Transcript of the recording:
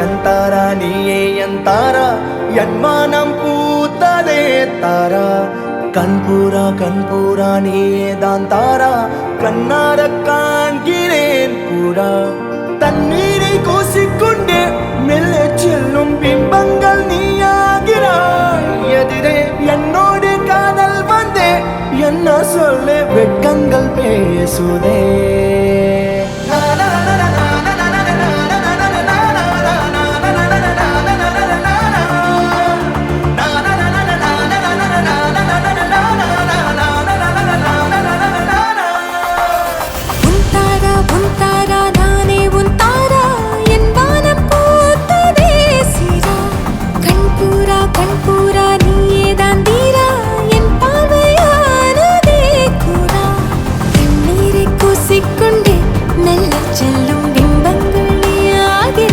எந்தாரா நீயே எந்தாரா என் மானம் பூத்ததே தாரா கண்பூரா நீயே தான் தாரா கண்ணார காண்கிறேன் பூரா தண்ணீரை கூசிக்கொண்டே மெல்ல செல்லும் பிம்பங்கள் நீயாகிறாய் எதிரே என்னோடு காதல் வந்தே என்ன சொல்ல வெட்கங்கள் பேசுதே